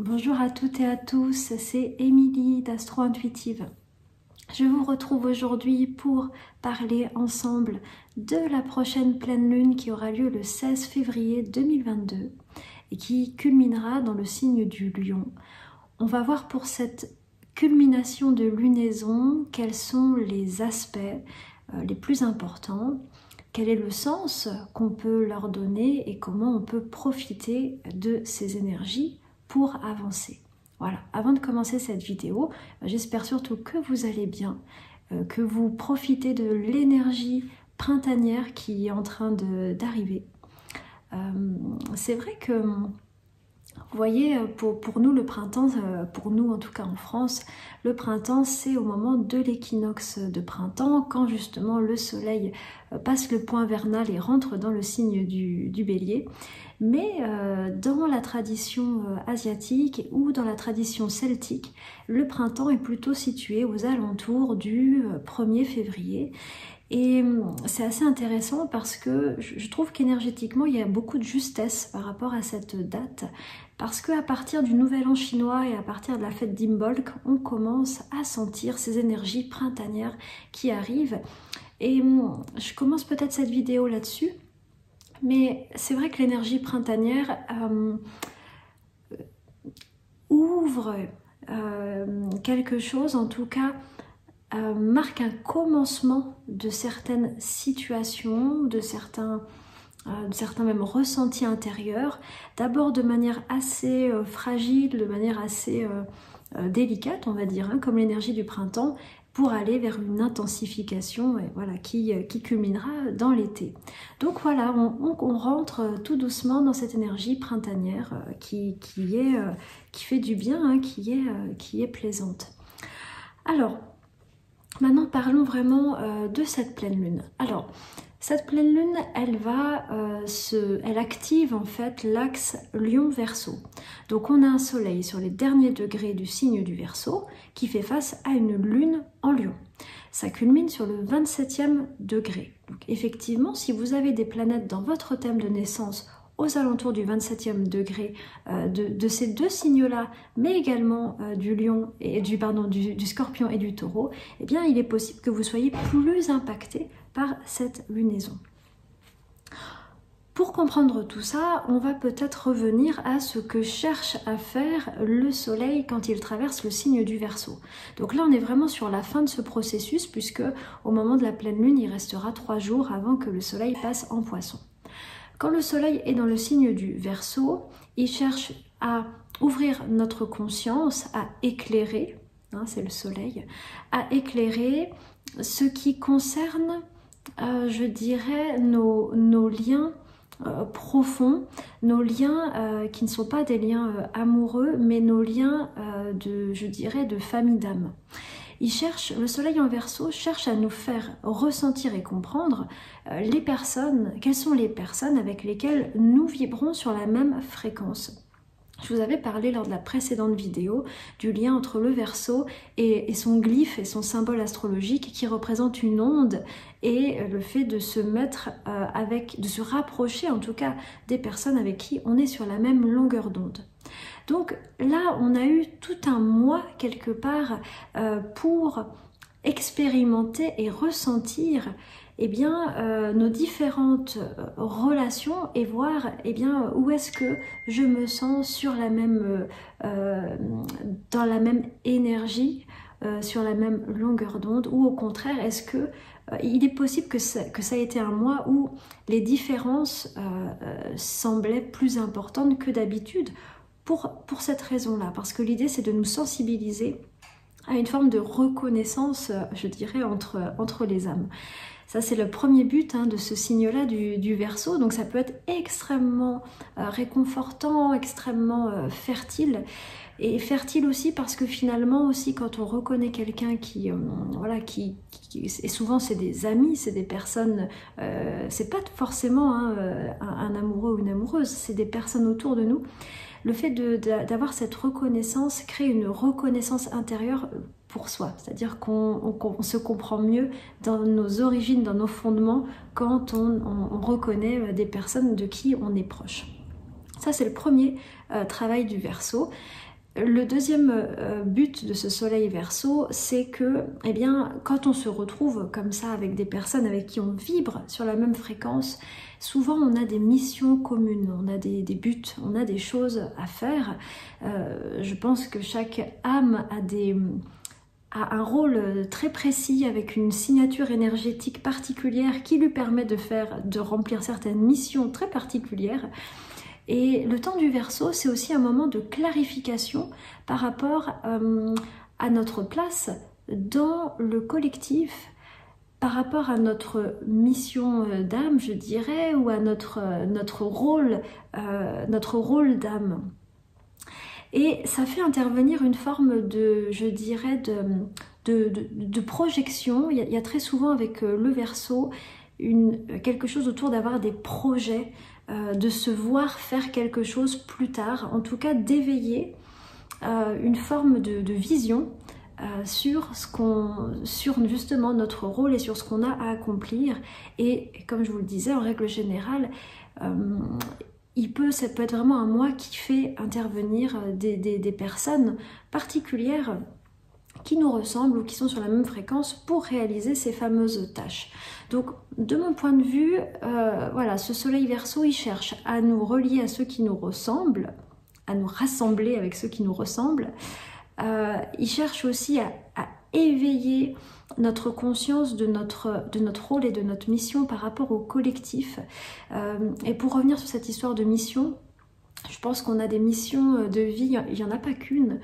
Bonjour à toutes et à tous, c'est Émilie d'Astro Intuitive. Je vous retrouve aujourd'hui pour parler ensemble de la prochaine pleine lune qui aura lieu le 16 février 2022 et qui culminera dans le signe du Lion. On va voir pour cette culmination de lunaison quels sont les aspects les plus importants, quel est le sens qu'on peut leur donner et comment on peut profiter de ces énergies pour avancer. Voilà, avant de commencer cette vidéo, j'espère surtout que vous allez bien, que vous profitez de l'énergie printanière qui est en train d'arriver. C'est vrai que, vous voyez, pour nous le printemps, pour nous en tout cas en France, le printemps c'est au moment de l'équinoxe de printemps, quand justement le soleil passe le point vernal et rentre dans le signe du bélier. Mais dans la tradition asiatique ou dans la tradition celtique, le printemps est plutôt situé aux alentours du 1er février. Et c'est assez intéressant parce que je trouve qu'énergétiquement, il y a beaucoup de justesse par rapport à cette date. Parce qu'à partir du Nouvel An chinois et à partir de la fête d'Imbolc, on commence à sentir ces énergies printanières qui arrivent. Et je commence peut-être cette vidéo là-dessus. Mais c'est vrai que l'énergie printanière ouvre quelque chose, en tout cas marque un commencement de certaines situations, de certains même ressentis intérieurs, d'abord de manière assez fragile, de manière assez délicate, on va dire, hein, comme l'énergie du printemps, pour aller vers une intensification et voilà, qui culminera dans l'été. Donc voilà, on rentre tout doucement dans cette énergie printanière qui fait du bien, hein, qui est plaisante. Alors, maintenant parlons vraiment de cette pleine lune. Alors, cette pleine lune, elle active en fait l'axe Lion-Verseau. Donc on a un soleil sur les derniers degrés du signe du Verseau qui fait face à une lune en Lion. Ça culmine sur le 27e degré. Donc effectivement, si vous avez des planètes dans votre thème de naissance aux alentours du 27e degré de ces deux signes-là, mais également du Lion et du Scorpion et du Taureau, eh bien il est possible que vous soyez plus impacté par cette lunaison. Pour comprendre tout ça, on va peut-être revenir à ce que cherche à faire le Soleil quand il traverse le signe du Verseau. Donc là, on est vraiment sur la fin de ce processus, puisque au moment de la pleine lune, il restera 3 jours avant que le Soleil passe en Poisson. Quand le Soleil est dans le signe du Verseau, il cherche à ouvrir notre conscience, à éclairer, hein, c'est le Soleil, à éclairer ce qui concerne, je dirais, nos liens profonds, nos liens qui ne sont pas des liens amoureux, mais nos liens je dirais, de famille d'âme. Le Soleil en Verseau cherche à nous faire ressentir et comprendre quelles sont les personnes avec lesquelles nous vibrons sur la même fréquence. Je vous avais parlé lors de la précédente vidéo du lien entre le Verseau et son glyphe et son symbole astrologique qui représente une onde et le fait de se mettre de se rapprocher en tout cas des personnes avec qui on est sur la même longueur d'onde. Donc là, on a eu tout un mois quelque part pour expérimenter et ressentir eh bien, nos différentes relations et voir eh bien, où est-ce que je me sens sur la même, dans la même énergie, sur la même longueur d'onde, ou au contraire, est-ce que il est possible que ça ait été un mois où les différences semblaient plus importantes que d'habitude pour cette raison-là, parce que l'idée c'est de nous sensibiliser à une forme de reconnaissance, je dirais, entre les âmes. Ça, c'est le premier but hein, de ce signe-là du Verseau. Donc, ça peut être extrêmement réconfortant, extrêmement fertile. Et fertile aussi parce que finalement, aussi, quand on reconnaît quelqu'un et souvent, c'est des amis, c'est des personnes... c'est pas forcément hein, un amoureux ou une amoureuse, c'est des personnes autour de nous. Le fait d'avoir cette reconnaissance crée une reconnaissance intérieure pour soi, c'est-à-dire qu'on se comprend mieux dans nos origines, dans nos fondements, quand on reconnaît des personnes de qui on est proche. Ça, c'est le premier travail du Verseau. Le deuxième but de ce soleil Verseau, c'est que, eh bien, quand on se retrouve comme ça avec des personnes avec qui on vibre sur la même fréquence, souvent on a des missions communes, on a des buts, on a des choses à faire. Je pense que chaque âme a un rôle très précis avec une signature énergétique particulière qui lui permet de remplir certaines missions très particulières. Et le temps du Verseau, c'est aussi un moment de clarification par rapport à notre place dans le collectif, par rapport à notre mission d'âme, je dirais, ou à notre rôle d'âme. Et ça fait intervenir une forme de, je dirais, de projection. Il y a très souvent avec le Verseau quelque chose autour d'avoir des projets, de se voir faire quelque chose plus tard, en tout cas d'éveiller une forme de vision sur justement notre rôle et sur ce qu'on a à accomplir. Et comme je vous le disais, en règle générale, ça peut être vraiment un moi qui fait intervenir des personnes particulières qui nous ressemblent ou qui sont sur la même fréquence pour réaliser ces fameuses tâches. Donc, de mon point de vue, voilà, ce soleil Verseau, il cherche à nous relier à ceux qui nous ressemblent, à nous rassembler avec ceux qui nous ressemblent. Il cherche aussi à éveiller notre conscience de notre rôle et de notre mission par rapport au collectif. Et pour revenir sur cette histoire de mission, je pense qu'on a des missions de vie, il n'y en a pas qu'une.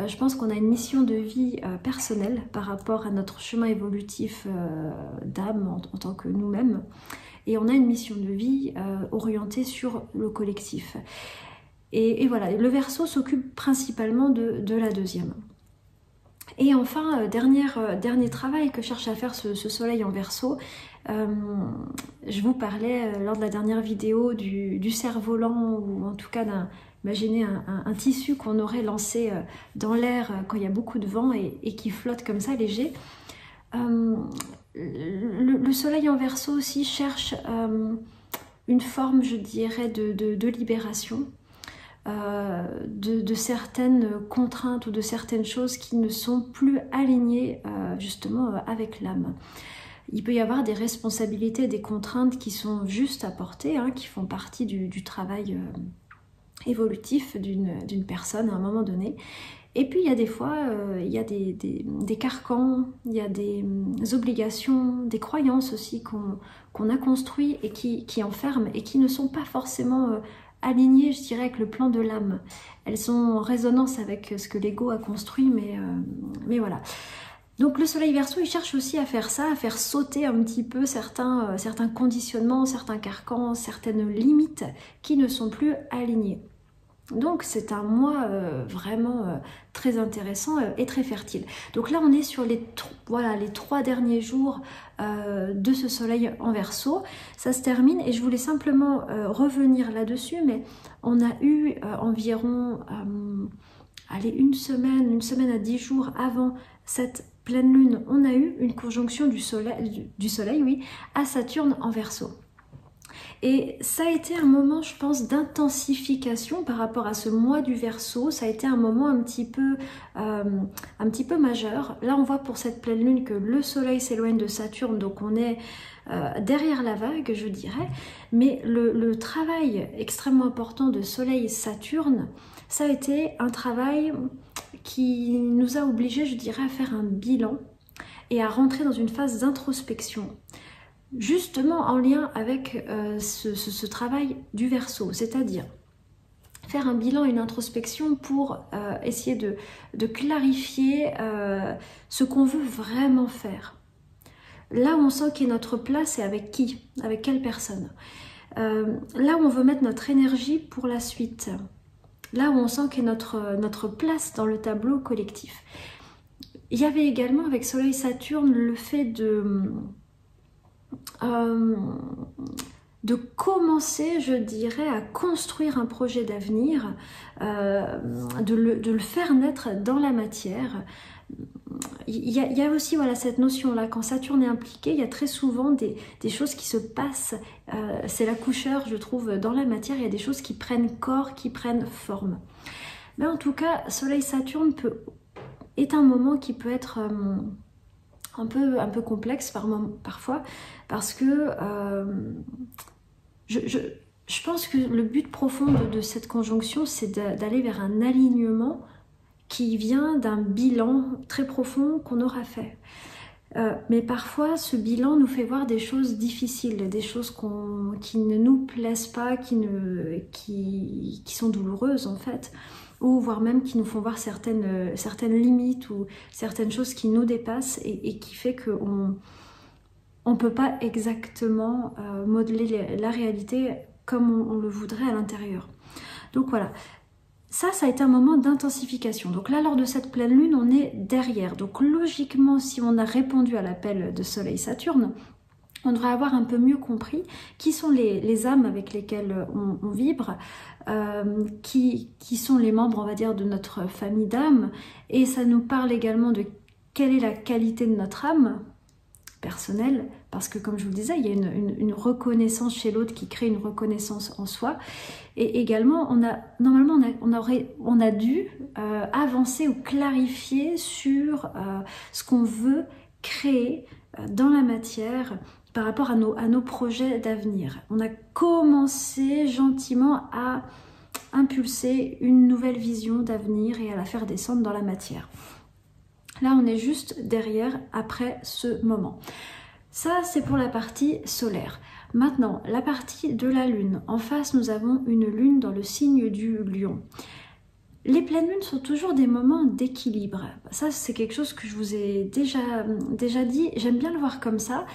Je pense qu'on a une mission de vie personnelle par rapport à notre chemin évolutif d'âme en tant que nous-mêmes. Et on a une mission de vie orientée sur le collectif. Et voilà, le Verseau s'occupe principalement de la deuxième. Et enfin, dernier travail que cherche à faire ce soleil en Verseau, je vous parlais lors de la dernière vidéo du cerf-volant, ou en tout cas imaginez un tissu qu'on aurait lancé dans l'air quand il y a beaucoup de vent et qui flotte comme ça, léger. Le soleil en Verseau aussi cherche une forme, je dirais, de libération. De certaines contraintes ou de certaines choses qui ne sont plus alignées justement avec l'âme. Il peut y avoir des responsabilités, des contraintes qui sont juste à porter, hein, qui font partie du travail évolutif d'une personne à un moment donné. Et puis il y a des fois, il y a des carcans, il y a des obligations, des croyances aussi qu'on a construites et qui enferment et qui ne sont pas forcément alignées, je dirais, avec le plan de l'âme. Elles sont en résonance avec ce que l'ego a construit, mais voilà. Donc le soleil Verseau, il cherche aussi à faire ça, à faire sauter un petit peu certains conditionnements, certains carcans, certaines limites qui ne sont plus alignées. Donc c'est un mois vraiment très intéressant et très fertile. Donc là on est sur les 3 derniers jours de ce soleil en Verseau. Ça se termine et je voulais simplement revenir là-dessus, mais on a eu environ une semaine à 10 jours avant cette pleine lune, on a eu une conjonction du soleil, oui, à Saturne en Verseau. Et ça a été un moment, je pense, d'intensification par rapport à ce mois du Verseau. Ça a été un moment un petit peu majeur. Là, on voit pour cette pleine lune que le soleil s'éloigne de Saturne, donc on est derrière la vague, je dirais. Mais le travail extrêmement important de soleil-Saturne, ça a été un travail qui nous a obligés, je dirais, à faire un bilan et à rentrer dans une phase d'introspection. Justement en lien avec ce travail du Verseau, c'est-à-dire faire un bilan, une introspection pour essayer de clarifier ce qu'on veut vraiment faire. Là où on sent qu'est notre place, c'est avec qui, avec quelle personne. Là où on veut mettre notre énergie pour la suite. Là où on sent qu'est notre place dans le tableau collectif. Il y avait également avec Soleil-Saturne le fait de commencer, je dirais, à construire un projet d'avenir, de le faire naître dans la matière. Il y a aussi voilà, cette notion-là, quand Saturne est impliqué, il y a très souvent des choses qui se passent, c'est l'accoucheur, je trouve, dans la matière, il y a des choses qui prennent corps, qui prennent forme. Mais en tout cas, Soleil-Saturne est un moment qui peut être un peu complexe parfois, parce que je pense que le but profond de cette conjonction, c'est d'aller vers un alignement qui vient d'un bilan très profond qu'on aura fait. Mais parfois, ce bilan nous fait voir des choses difficiles, des choses qui ne nous plaisent pas, qui sont douloureuses en fait, ou voire même qui nous font voir certaines limites ou certaines choses qui nous dépassent et qui fait qu'on ne peut pas exactement modeler la réalité comme on le voudrait à l'intérieur. Donc voilà. Ça a été un moment d'intensification. Donc là, lors de cette pleine lune, on est derrière. Donc logiquement, si on a répondu à l'appel de Soleil-Saturne, on devrait avoir un peu mieux compris qui sont les âmes avec lesquelles on vibre, qui sont les membres, on va dire, de notre famille d'âmes. Et ça nous parle également de quelle est la qualité de notre âme personnelle, parce que comme je vous le disais, il y a une reconnaissance chez l'autre qui crée une reconnaissance en soi. Et également, on a dû avancer ou clarifier sur ce qu'on veut créer dans la matière par rapport à nos projets d'avenir. On a commencé gentiment à impulser une nouvelle vision d'avenir et à la faire descendre dans la matière. Là, on est juste derrière, après ce moment. Ça, c'est pour la partie solaire. Maintenant, la partie de la Lune. En face, nous avons une Lune dans le signe du Lion. Les pleines lunes sont toujours des moments d'équilibre. Ça, c'est quelque chose que je vous ai déjà dit. J'aime bien le voir comme ça.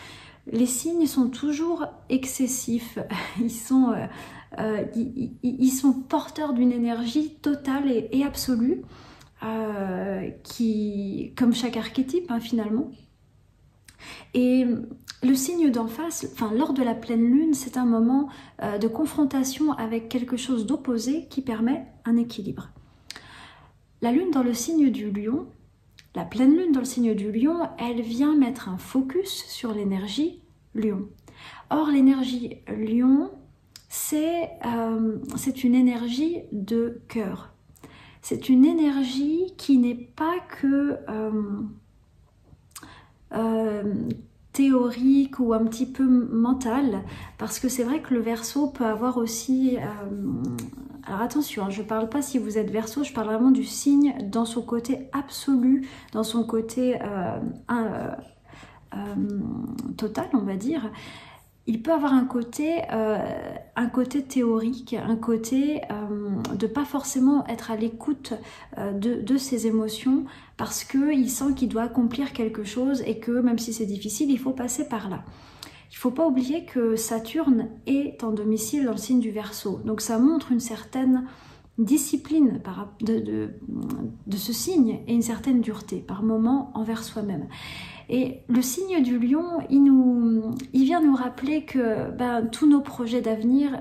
Les signes sont toujours excessifs. Ils sont porteurs d'une énergie totale et absolue. Comme chaque archétype finalement. Et le signe d'en face, lors de la pleine lune, c'est un moment de confrontation avec quelque chose d'opposé qui permet un équilibre. La lune dans le signe du Lion, la pleine lune dans le signe du Lion, elle vient mettre un focus sur l'énergie Lion. Or, l'énergie Lion, c'est une énergie de cœur. C'est une énergie qui n'est pas que théorique ou un petit peu mentale, parce que c'est vrai que le Verseau peut avoir aussi... alors attention, je ne parle pas si vous êtes Verseau, je parle vraiment du signe dans son côté absolu, dans son côté total, on va dire. Il peut avoir un côté théorique, un côté de pas forcément être à l'écoute de ses émotions parce qu'il sent qu'il doit accomplir quelque chose et que même si c'est difficile, il faut passer par là. Il ne faut pas oublier que Saturne est en domicile dans le signe du Verseau. Donc ça montre une certaine discipline de ce signe et une certaine dureté par moment envers soi-même. Et le signe du Lion, il vient nous rappeler que tous nos projets d'avenir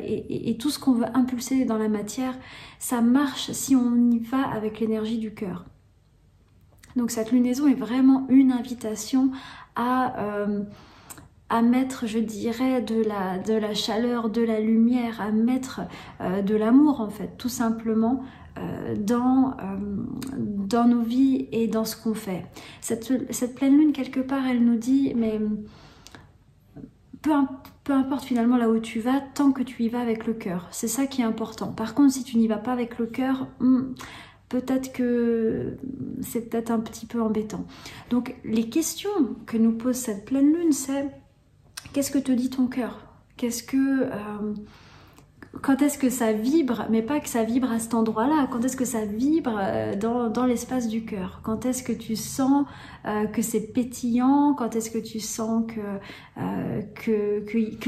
et tout ce qu'on veut impulser dans la matière, ça marche si on y va avec l'énergie du cœur. Donc cette lunaison est vraiment une invitation à mettre, je dirais, de la chaleur, de la lumière, à mettre de l'amour en fait, tout simplement, dans nos vies et dans ce qu'on fait. Cette pleine lune, quelque part, elle nous dit, mais peu importe finalement là où tu vas, tant que tu y vas avec le cœur. C'est ça qui est important. Par contre, si tu n'y vas pas avec le cœur, peut-être que c'est peut-être un petit peu embêtant. Donc, les questions que nous pose cette pleine lune, c'est qu'est-ce que te dit ton cœur? Quand est-ce que ça vibre, mais pas que ça vibre à cet endroit-là, quand est-ce que ça vibre dans l'espace du cœur? Quand est-ce que tu sens que c'est pétillant? Quand est-ce que tu sens qu'il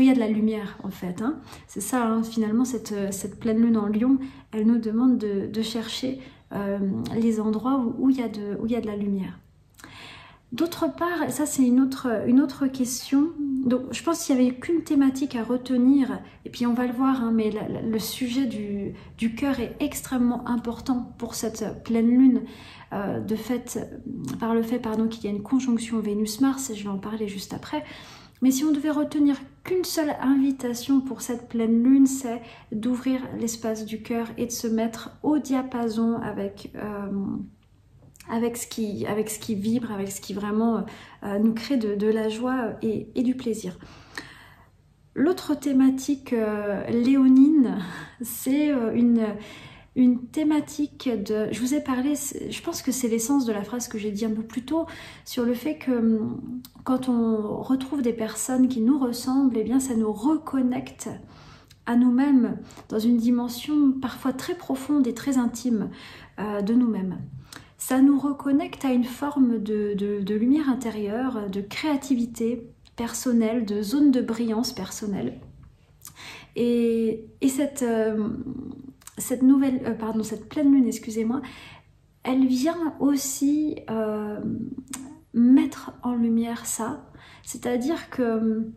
y a de la lumière en fait, hein? C'est ça, finalement, cette pleine lune en Lion, elle nous demande de chercher les endroits où il y a de la lumière. D'autre part, ça c'est une autre question. Donc je pense qu'il n'y avait qu'une thématique à retenir, et puis on va le voir, mais le sujet du cœur est extrêmement important pour cette pleine lune, par le fait qu'il y a une conjonction Vénus-Mars, et je vais en parler juste après. Mais si on devait retenir qu'une seule invitation pour cette pleine lune, c'est d'ouvrir l'espace du cœur et de se mettre au diapason avec ce qui vibre, avec ce qui vraiment nous crée de la joie et du plaisir. L'autre thématique léonine, c'est une thématique de... Je vous ai parlé, je pense que c'est l'essence de la phrase que j'ai dit un peu plus tôt, sur le fait que quand on retrouve des personnes qui nous ressemblent, eh bien ça nous reconnecte à nous-mêmes dans une dimension parfois très profonde et très intime de nous-mêmes. Ça nous reconnecte à une forme de lumière intérieure, de créativité personnelle, de zone de brillance personnelle. Et cette pleine lune, excusez-moi, elle vient aussi mettre en lumière ça, c'est-à-dire que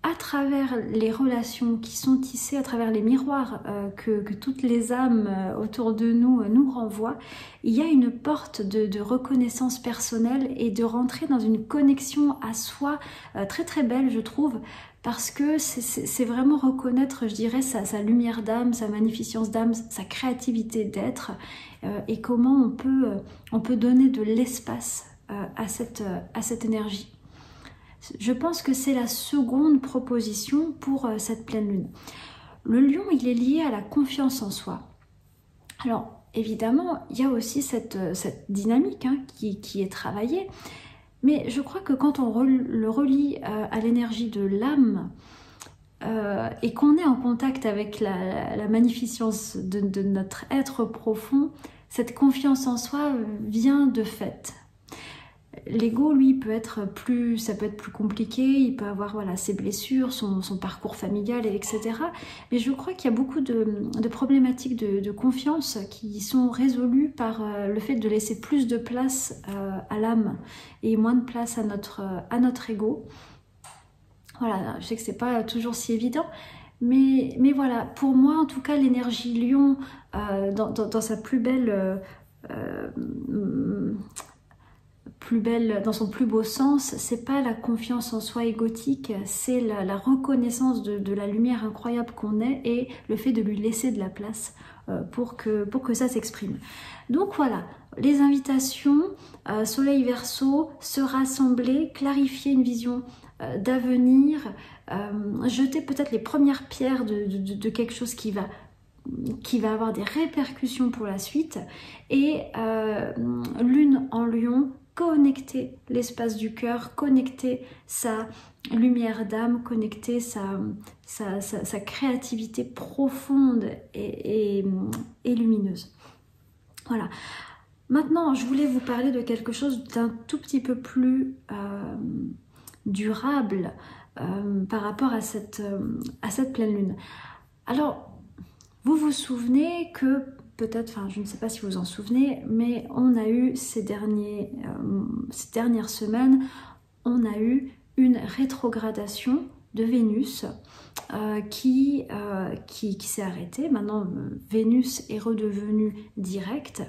à travers les relations qui sont tissées, à travers les miroirs que toutes les âmes autour de nous renvoient, il y a une porte de reconnaissance personnelle et de rentrer dans une connexion à soi très très belle, je trouve, parce que c'est vraiment reconnaître, je dirais, sa lumière d'âme, sa magnificence d'âme, sa créativité d'être, et comment on peut donner de l'espace à cette énergie. Je pense que c'est la seconde proposition pour cette pleine lune. Le lion, il est lié à la confiance en soi. Alors, évidemment, il y a aussi cette dynamique qui est travaillée, mais je crois que quand on le relie à l'énergie de l'âme et qu'on est en contact avec la magnificence de notre être profond, cette confiance en soi vient de fait. L'ego, lui, ça peut être plus compliqué, il peut avoir ses blessures, son parcours familial, etc. Mais je crois qu'il y a beaucoup de problématiques de confiance qui sont résolues par le fait de laisser plus de place à l'âme et moins de place à notre ego. Voilà, je sais que c'est pas toujours si évident, mais voilà, pour moi, en tout cas, l'énergie lion, dans sa plus belle... dans son plus beau sens, c'est pas la confiance en soi égotique, c'est la reconnaissance de la lumière incroyable qu'on est et le fait de lui laisser de la place pour que ça s'exprime. Donc voilà, les invitations, Soleil Verseau, se rassembler, clarifier une vision d'avenir, jeter peut-être les premières pierres de quelque chose qui va avoir des répercussions pour la suite, et lune en lion, connecter l'espace du cœur, connecter sa lumière d'âme, connecter sa créativité profonde et lumineuse. Voilà. Maintenant, je voulais vous parler de quelque chose d'un tout petit peu plus durable par rapport à cette pleine lune. Alors, vous vous souvenez que peut-être, je ne sais pas si vous en souvenez, mais on a eu ces dernières semaines, on a eu une rétrogradation de Vénus qui s'est arrêtée. Maintenant, Vénus est redevenue directe.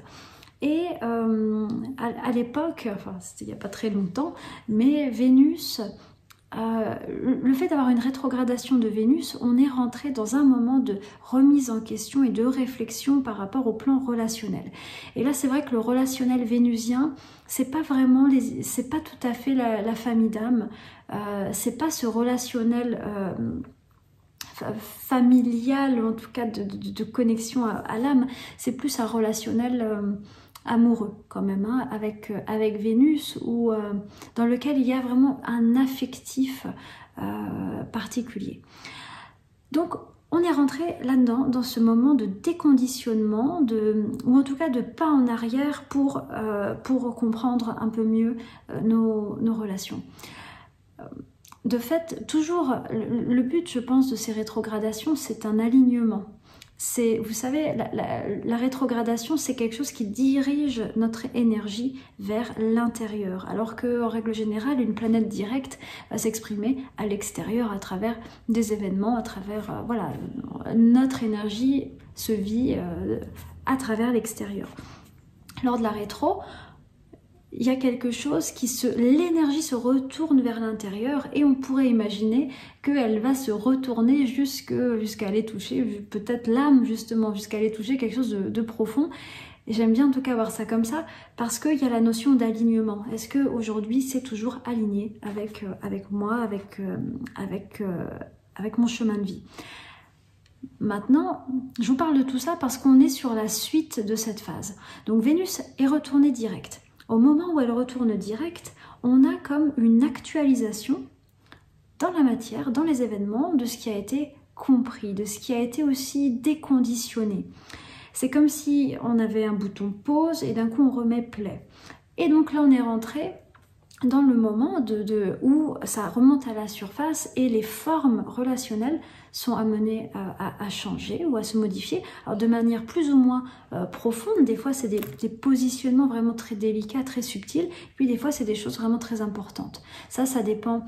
Et à l'époque, c'était il n'y a pas très longtemps, mais Vénus... le fait d'avoir une rétrogradation de Vénus, on est rentré dans un moment de remise en question et de réflexion par rapport au plan relationnel. Et là, c'est vrai que le relationnel vénusien, c'est pas tout à fait la famille d'âme, c'est pas ce relationnel familial, en tout cas de connexion à l'âme, c'est plus un relationnel amoureux quand même, avec Vénus, dans lequel il y a vraiment un affectif particulier. Donc on est rentré là-dedans, dans ce moment de déconditionnement, ou en tout cas de pas en arrière pour comprendre un peu mieux nos relations. De fait, toujours, le but, je pense, de ces rétrogradations, c'est un alignement. Vous savez, la rétrogradation, c'est quelque chose qui dirige notre énergie vers l'intérieur, alors qu'en règle générale, une planète directe va s'exprimer à l'extérieur à travers des événements, à travers, notre énergie se vit à travers l'extérieur. Lors de la rétro, il y a quelque chose l'énergie se retourne vers l'intérieur et on pourrait imaginer qu'elle va se retourner jusqu'à aller toucher, peut-être l'âme justement, jusqu'à aller toucher quelque chose de profond. Et j'aime bien en tout cas voir ça comme ça parce qu'il y a la notion d'alignement. Est-ce qu'aujourd'hui c'est toujours aligné avec moi, avec mon chemin de vie? Maintenant, je vous parle de tout ça parce qu'on est sur la suite de cette phase. Donc Vénus est retournée direct. Au moment où elle retourne direct, on a comme une actualisation dans la matière, dans les événements, de ce qui a été compris, de ce qui a été aussi déconditionné. C'est comme si on avait un bouton pause et d'un coup on remet play. Et donc là on est rentré dans le moment où ça remonte à la surface et les formes relationnelles sont amenées à changer ou à se modifier. Alors de manière plus ou moins profonde, des fois c'est des positionnements vraiment très délicats, très subtils, puis des fois c'est des choses vraiment très importantes. Ça dépend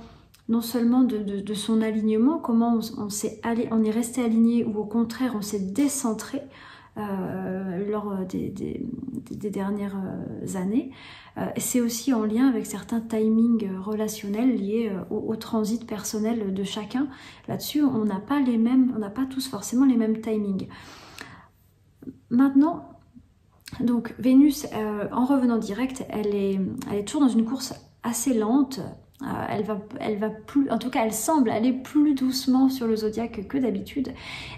non seulement de son alignement, comment on est resté aligné ou au contraire on s'est décentré lors des dernières années. C'est aussi en lien avec certains timings relationnels liés au transit personnel de chacun. Là-dessus, on n'a pas tous forcément les mêmes timings. Maintenant, donc Vénus, en revenant direct, elle est toujours dans une course assez lente. Elle va plus, en tout cas elle semble aller plus doucement sur le zodiaque que d'habitude,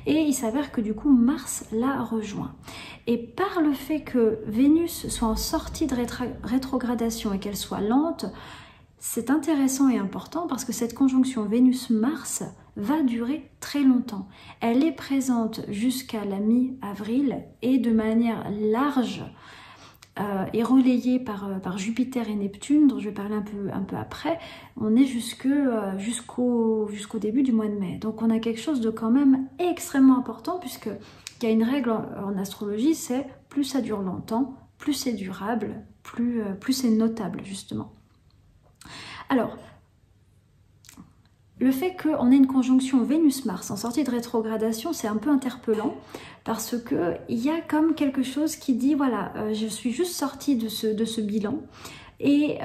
et il s'avère que du coup Mars la rejoint. Et par le fait que Vénus soit en sortie de rétrogradation et qu'elle soit lente, c'est intéressant et important parce que cette conjonction Vénus-Mars va durer très longtemps. Elle est présente jusqu'à la mi-avril et de manière large est relayée par Jupiter et Neptune, dont je vais parler un peu après. On est jusqu'au début du mois de mai. Donc on a quelque chose de quand même extrêmement important, puisqu'il y a une règle en astrologie, c'est plus ça dure longtemps, plus c'est durable, plus c'est notable justement. Alors, le fait qu'on ait une conjonction Vénus-Mars en sortie de rétrogradation, c'est un peu interpellant parce qu'il y a comme quelque chose qui dit, voilà, je suis juste sortie de ce bilan et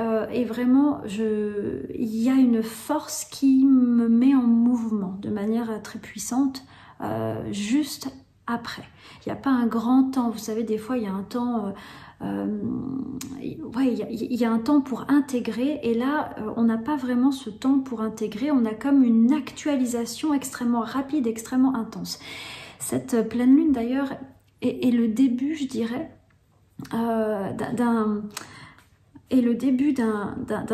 vraiment, il y a une force qui me met en mouvement de manière très puissante juste après. Il n'y a pas un grand temps, vous savez, des fois il y a un temps... il y a un temps pour intégrer, et là on n'a pas vraiment ce temps pour intégrer, on a comme une actualisation extrêmement rapide, extrêmement intense. Cette pleine lune d'ailleurs est le début, je dirais, d'un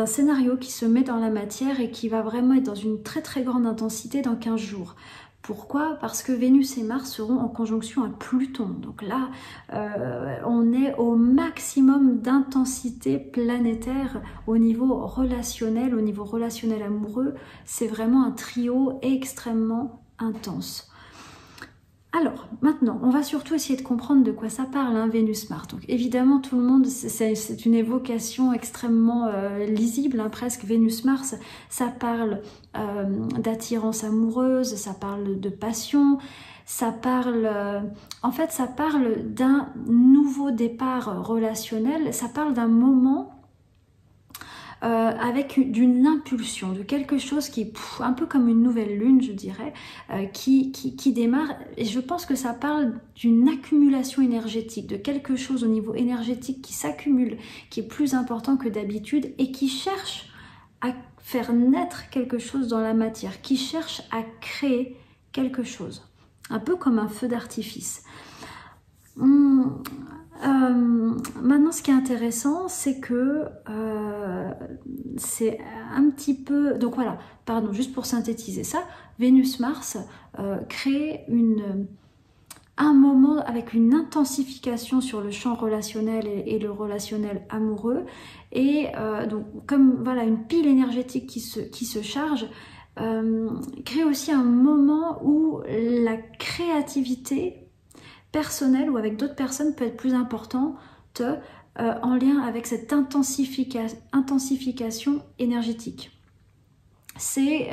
scénario qui se met dans la matière et qui va vraiment être dans une très très grande intensité dans 15 jours. Pourquoi? Parce que Vénus et Mars seront en conjonction à Pluton. Donc là, on est au maximum d'intensité planétaire au niveau relationnel amoureux. C'est vraiment un trio extrêmement intense. Alors, maintenant, on va surtout essayer de comprendre de quoi ça parle, hein, Vénus-Mars. Donc évidemment, tout le monde, c'est une évocation extrêmement lisible, hein, presque. Vénus-Mars, ça parle d'attirance amoureuse, ça parle de passion, ça parle... en fait, ça parle d'un nouveau départ relationnel, ça parle d'un moment... avec d'une impulsion, de quelque chose qui est un peu comme une nouvelle lune, je dirais, qui démarre. Et je pense que ça parle d'une accumulation énergétique, de quelque chose au niveau énergétique qui s'accumule, qui est plus important que d'habitude et qui cherche à faire naître quelque chose dans la matière, qui cherche à créer quelque chose. Un peu comme un feu d'artifice. Maintenant, ce qui est intéressant, c'est que c'est un petit peu... Donc voilà, pardon, juste pour synthétiser ça, Vénus-Mars crée un moment avec une intensification sur le champ relationnel et le relationnel amoureux, et donc comme voilà une pile énergétique qui se charge, crée aussi un moment où la créativité personnelle ou avec d'autres personnes peut être plus importante en lien avec cette intensification énergétique. C'est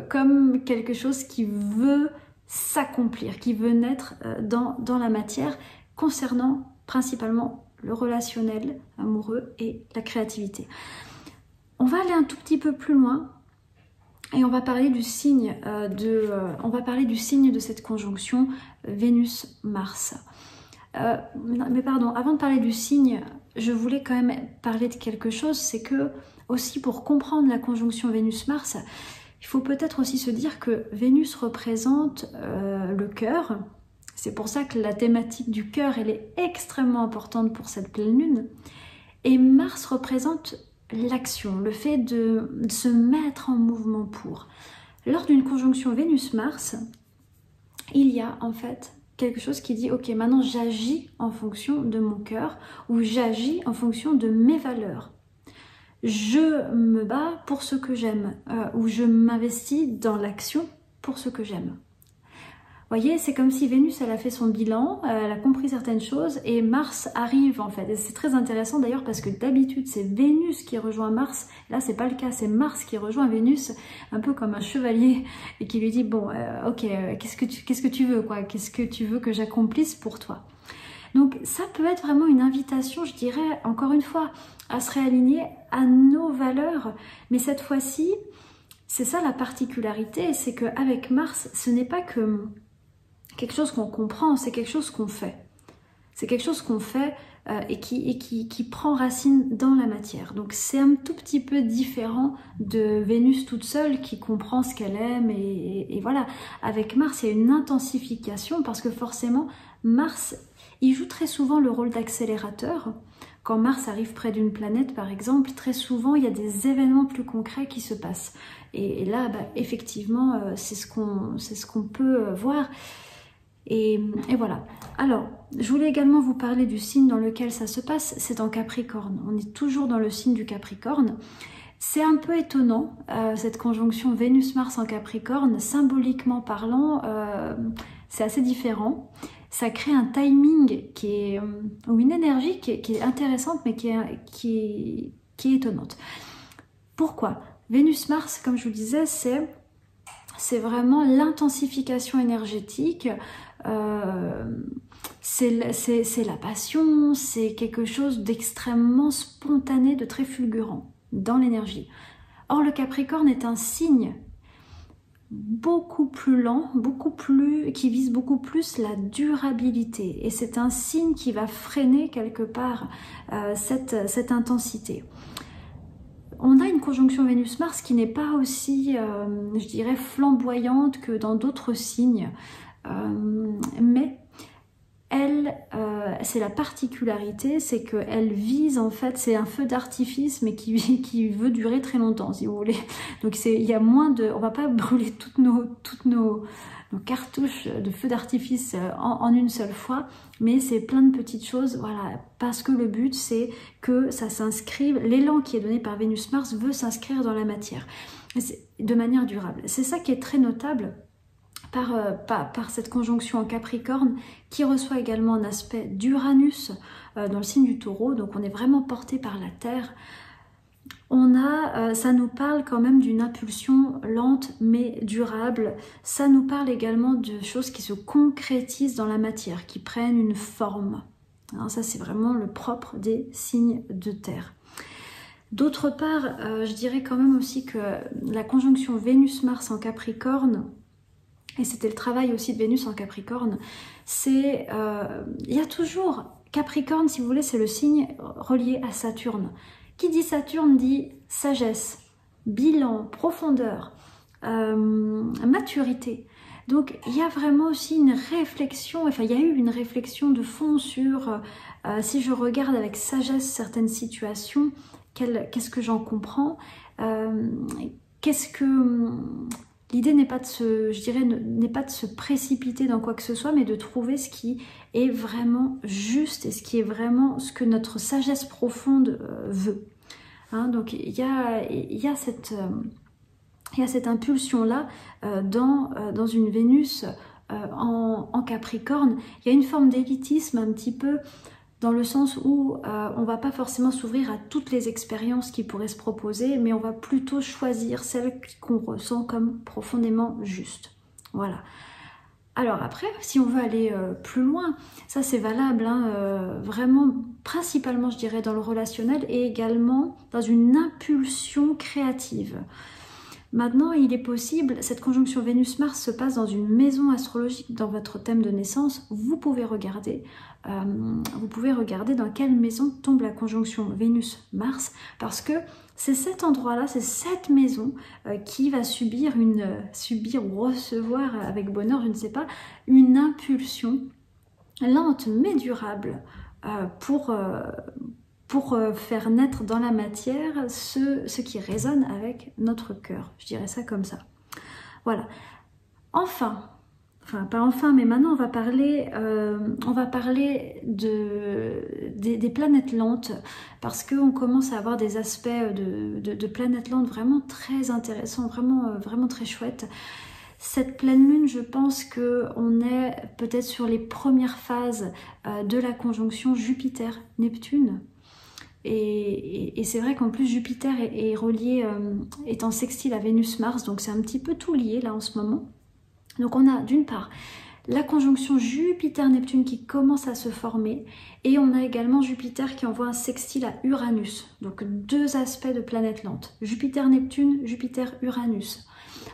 comme quelque chose qui veut s'accomplir, qui veut naître dans la matière concernant principalement le relationnel amoureux et la créativité. On va aller un tout petit peu plus loin et on va parler du signe de cette conjonction Vénus-Mars. Mais pardon, avant de parler du signe, je voulais quand même parler de quelque chose, c'est que aussi pour comprendre la conjonction Vénus-Mars, il faut peut-être aussi se dire que Vénus représente le cœur. C'est pour ça que la thématique du cœur, elle est extrêmement importante pour cette pleine lune. Et Mars représente l'action, le fait de se mettre en mouvement pour. Lors d'une conjonction Vénus-Mars, il y a en fait quelque chose qui dit « Ok, maintenant j'agis en fonction de mon cœur ou j'agis en fonction de mes valeurs. Je me bats pour ce que j'aime ou je m'investis dans l'action pour ce que j'aime. » Vous voyez, c'est comme si Vénus, elle a fait son bilan, elle a compris certaines choses et Mars arrive en fait. Et c'est très intéressant d'ailleurs parce que d'habitude, c'est Vénus qui rejoint Mars. Là, c'est pas le cas, c'est Mars qui rejoint Vénus, un peu comme un chevalier et qui lui dit « Bon, ok, qu'est-ce que tu veux quoi? Qu'est-ce que tu veux que j'accomplisse pour toi ?» Donc ça peut être vraiment une invitation, je dirais, encore une fois, à se réaligner à nos valeurs. Mais cette fois-ci, c'est ça la particularité, c'est qu'avec Mars, ce n'est pas que quelque chose qu'on comprend, c'est quelque chose qu'on fait. C'est quelque chose qu'on fait et qui prend racine dans la matière. Donc c'est un tout petit peu différent de Vénus toute seule qui comprend ce qu'elle aime et voilà. Avec Mars, il y a une intensification parce que forcément, Mars, il joue très souvent le rôle d'accélérateur. Quand Mars arrive près d'une planète, par exemple, très souvent, il y a des événements plus concrets qui se passent. Et là, effectivement, c'est ce qu'on peut voir. Et voilà. Alors, je voulais également vous parler du signe dans lequel ça se passe, c'est en Capricorne. On est toujours dans le signe du Capricorne. C'est un peu étonnant, cette conjonction Vénus-Mars en Capricorne, symboliquement parlant, c'est assez différent. Ça crée un timing ou une énergie qui est intéressante, mais qui est étonnante. Pourquoi? Vénus-Mars, comme je vous disais, c'est vraiment l'intensification énergétique, c'est la passion, c'est quelque chose d'extrêmement spontané, de très fulgurant dans l'énergie. Or, le Capricorne est un signe beaucoup plus lent, qui vise beaucoup plus la durabilité. Et c'est un signe qui va freiner quelque part cette intensité. On a une conjonction Vénus-Mars qui n'est pas aussi, je dirais, flamboyante que dans d'autres signes. Mais elle, c'est la particularité, c'est qu'elle vise en fait, c'est un feu d'artifice mais qui veut durer très longtemps si vous voulez. Donc il y a moins de, on va pas brûler toutes nos cartouches de feu d'artifice en une seule fois, mais c'est plein de petites choses, voilà, parce que le but c'est que ça s'inscrive, l'élan qui est donné par Vénus-Mars veut s'inscrire dans la matière de manière durable. C'est ça qui est très notable par cette conjonction en Capricorne qui reçoit également un aspect d'Uranus dans le signe du Taureau, donc on est vraiment porté par la Terre. Ça nous parle quand même d'une impulsion lente mais durable. Ça nous parle également de choses qui se concrétisent dans la matière, qui prennent une forme. Alors ça c'est vraiment le propre des signes de terre. D'autre part, je dirais quand même aussi que la conjonction Vénus-Mars en Capricorne, et c'était le travail aussi de Vénus en Capricorne, il y a toujours, Capricorne si vous voulez, c'est le signe relié à Saturne. Qui dit Saturne dit sagesse, bilan, profondeur, maturité. Donc il y a vraiment aussi une réflexion, enfin il y a eu une réflexion de fond sur si je regarde avec sagesse certaines situations, qu'est-ce que j'en comprends, l'idée n'est pas de n'est pas de se précipiter dans quoi que ce soit, mais de trouver ce qui est vraiment juste et ce qui est vraiment ce que notre sagesse profonde veut. Hein, donc il y a cette impulsion-là dans une Vénus en Capricorne. Il y a une forme d'élitisme un petit peu dans le sens où on ne va pas forcément s'ouvrir à toutes les expériences qui pourraient se proposer, mais on va plutôt choisir celles qu'on ressent comme profondément justes. Voilà. Alors après, si on veut aller plus loin, ça c'est valable, hein, vraiment principalement je dirais dans le relationnel et également dans une impulsion créative. Maintenant, il est possible, cette conjonction Vénus-Mars se passe dans une maison astrologique dans votre thème de naissance. Vous pouvez regarder dans quelle maison tombe la conjonction Vénus-Mars, parce que c'est cet endroit-là, c'est cette maison qui va subir ou recevoir avec bonheur, je ne sais pas, une impulsion lente mais durable pour faire naître dans la matière ce qui résonne avec notre cœur. Je dirais ça comme ça. Voilà. Enfin, pas enfin, mais maintenant on va parler des planètes lentes, parce qu'on commence à avoir des aspects de planètes lentes vraiment très intéressants, vraiment très chouettes. Cette pleine lune, je pense qu'on est peut-être sur les premières phases de la conjonction Jupiter-Neptune. Et c'est vrai qu'en plus Jupiter est relié, est en sextile à Vénus-Mars, donc c'est un petit peu tout lié là en ce moment. Donc on a d'une part la conjonction Jupiter-Neptune qui commence à se former, et on a également Jupiter qui envoie un sextile à Uranus. Donc deux aspects de planètes lentes, Jupiter-Neptune, Jupiter-Uranus.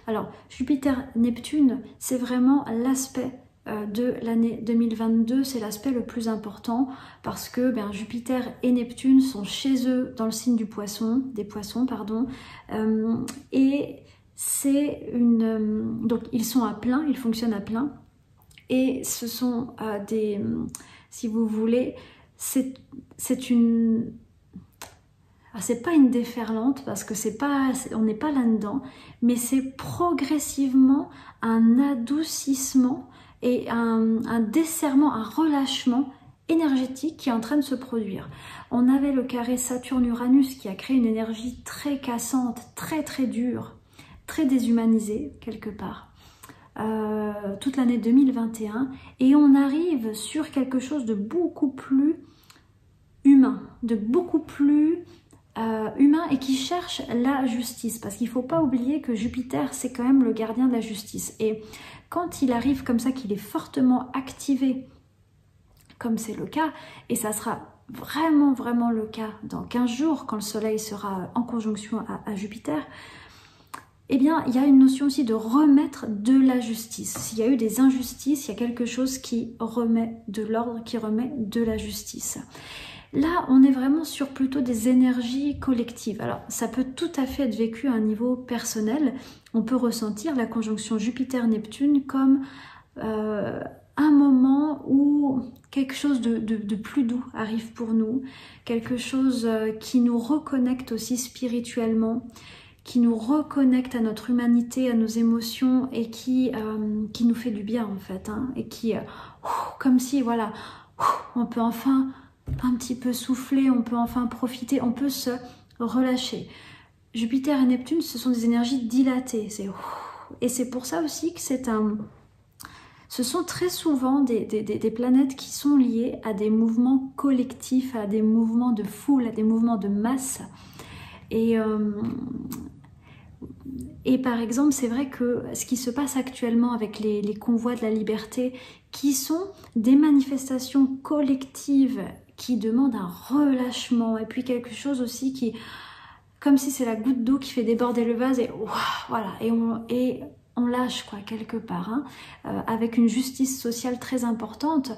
Alors Jupiter-Neptune, c'est vraiment l'aspect de l'année 2022, c'est l'aspect le plus important, parce que Jupiter et Neptune sont chez eux dans le signe des poissons, et c'est donc ils sont à plein, ils fonctionnent à plein, et ce sont si vous voulez, c'est pas une déferlante, parce que on n'est pas là-dedans, mais c'est progressivement un adoucissement et un desserrement, un relâchement énergétique qui est en train de se produire. On avait le carré Saturne-Uranus qui a créé une énergie très cassante, très dure, très déshumanisée quelque part, toute l'année 2021, et on arrive sur quelque chose de beaucoup plus humain, humain, et qui cherche la justice, parce qu'il ne faut pas oublier que Jupiter c'est quand même le gardien de la justice, et quand il arrive comme ça, qu'il est fortement activé, comme c'est le cas, et ça sera vraiment le cas dans 15 jours quand le soleil sera en conjonction à Jupiter, eh bien il y a une notion aussi de remettre de la justice. S'il y a eu des injustices, il y a quelque chose qui remet de l'ordre, qui remet de la justice. Là, on est vraiment sur plutôt des énergies collectives. Alors, ça peut tout à fait être vécu à un niveau personnel. On peut ressentir la conjonction Jupiter-Neptune comme un moment où quelque chose de plus doux arrive pour nous, quelque chose qui nous reconnecte aussi spirituellement, qui nous reconnecte à notre humanité, à nos émotions, et qui nous fait du bien en fait, hein, et qui, comme si, voilà, on peut enfin un petit peu souffler, on peut enfin profiter, on peut se relâcher. Jupiter et Neptune, ce sont des énergies dilatées, et c'est pour ça aussi que ce sont très souvent des planètes qui sont liées à des mouvements collectifs, à des mouvements de foule, à des mouvements de masse. Et par exemple, c'est vrai que ce qui se passe actuellement avec les convois de la liberté, qui sont des manifestations collectives qui demandent un relâchement, et puis quelque chose aussi qui, comme si c'est la goutte d'eau qui fait déborder le vase, et voilà, et on lâche quoi quelque part, hein, avec une justice sociale très importante.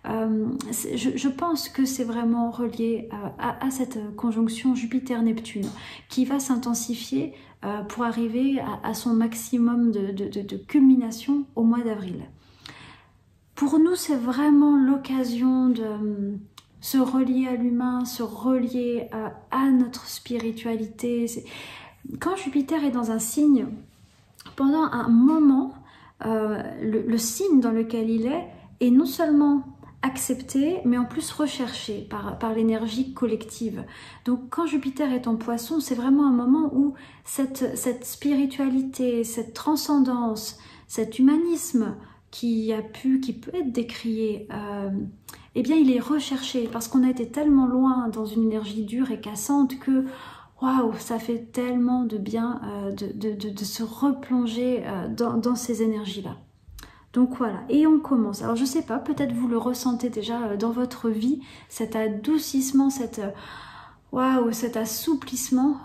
Je pense que c'est vraiment relié à cette conjonction Jupiter-Neptune qui va s'intensifier pour arriver à son maximum de culmination au mois d'avril. Pour nous, c'est vraiment l'occasion de se relier à l'humain, se relier à notre spiritualité. Quand Jupiter est dans un signe, pendant un moment, le signe dans lequel il est non seulement accepté, mais en plus recherché par l'énergie collective. Donc quand Jupiter est en Poisson, c'est vraiment un moment où cette spiritualité, cette transcendance, cet humanisme qui peut être décrié, eh bien il est recherché, parce qu'on a été tellement loin dans une énergie dure et cassante que waouh, ça fait tellement de bien de se replonger dans ces énergies-là. Donc voilà, et on commence. Alors je sais pas, peut-être vous le ressentez déjà dans votre vie, cet adoucissement, waouh, cet assouplissement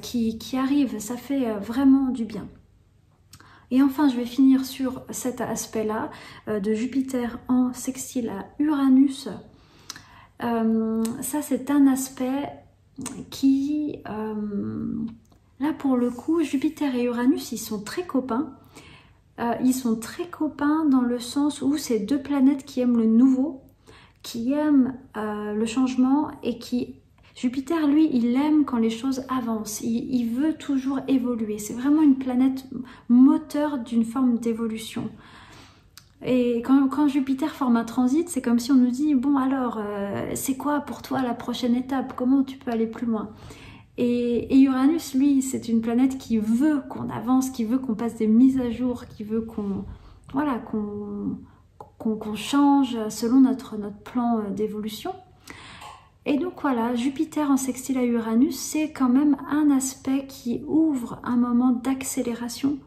qui arrive, ça fait vraiment du bien. Et enfin, je vais finir sur cet aspect-là de Jupiter en sextile à Uranus. Ça, c'est un aspect qui, là pour le coup, Jupiter et Uranus, ils sont très copains. Ils sont très copains dans le sens où c'est deux planètes qui aiment le nouveau, qui aiment le changement et qui... Jupiter, lui, il aime quand les choses avancent, il veut toujours évoluer. C'est vraiment une planète moteur d'une forme d'évolution. Et quand Jupiter forme un transit, c'est comme si on nous dit, bon alors, c'est quoi pour toi la prochaine étape? Comment tu peux aller plus loin? Et Uranus, lui, c'est une planète qui veut qu'on avance, qui veut qu'on passe des mises à jour, qui veut qu'on voilà, qu'on change selon notre plan d'évolution. Et donc voilà, Jupiter en sextile à Uranus, c'est quand même un aspect qui ouvre un moment d'accélération,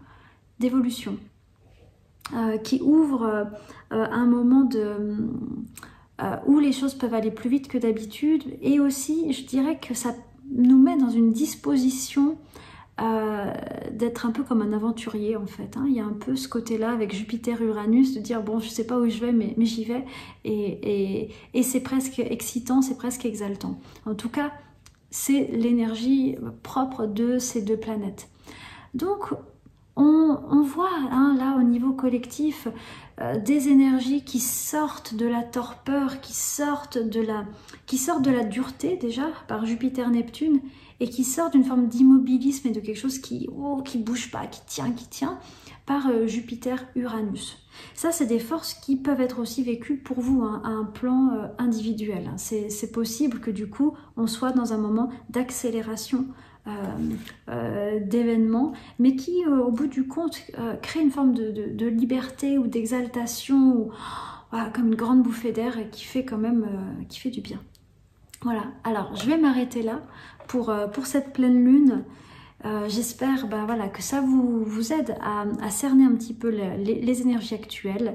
d'évolution, qui ouvre un moment où les choses peuvent aller plus vite que d'habitude, et aussi, je dirais que ça nous met dans une disposition d'être un peu comme un aventurier en fait. Hein. Il y a un peu ce côté-là avec Jupiter-Uranus, de dire bon, je sais pas où je vais, mais j'y vais, et c'est presque excitant, c'est presque exaltant. En tout cas, c'est l'énergie propre de ces deux planètes. Donc, on voit hein, là au niveau collectif des énergies qui sortent de la torpeur, qui sortent de la dureté déjà par Jupiter-Neptune et qui sortent d'une forme d'immobilisme et de quelque chose qui bouge pas, qui tient par Jupiter-Uranus. Ça, c'est des forces qui peuvent être aussi vécues pour vous hein, à un plan individuel. C'est possible que du coup, on soit dans un moment d'accélération d'événements, mais qui, au bout du compte, crée une forme de liberté ou d'exaltation, ou comme une grande bouffée d'air et qui fait quand même qui fait du bien. Voilà, alors je vais m'arrêter là pour cette pleine lune. J'espère voilà, que ça vous aide à cerner un petit peu les énergies actuelles.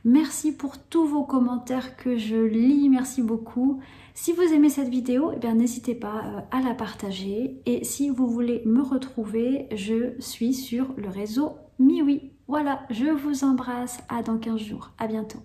Merci pour tous vos commentaires que je lis, merci beaucoup. Si vous aimez cette vidéo, eh bien n'hésitez pas à la partager. Et si vous voulez me retrouver, je suis sur le réseau MiWi. Voilà, je vous embrasse, à dans 15 jours, à bientôt.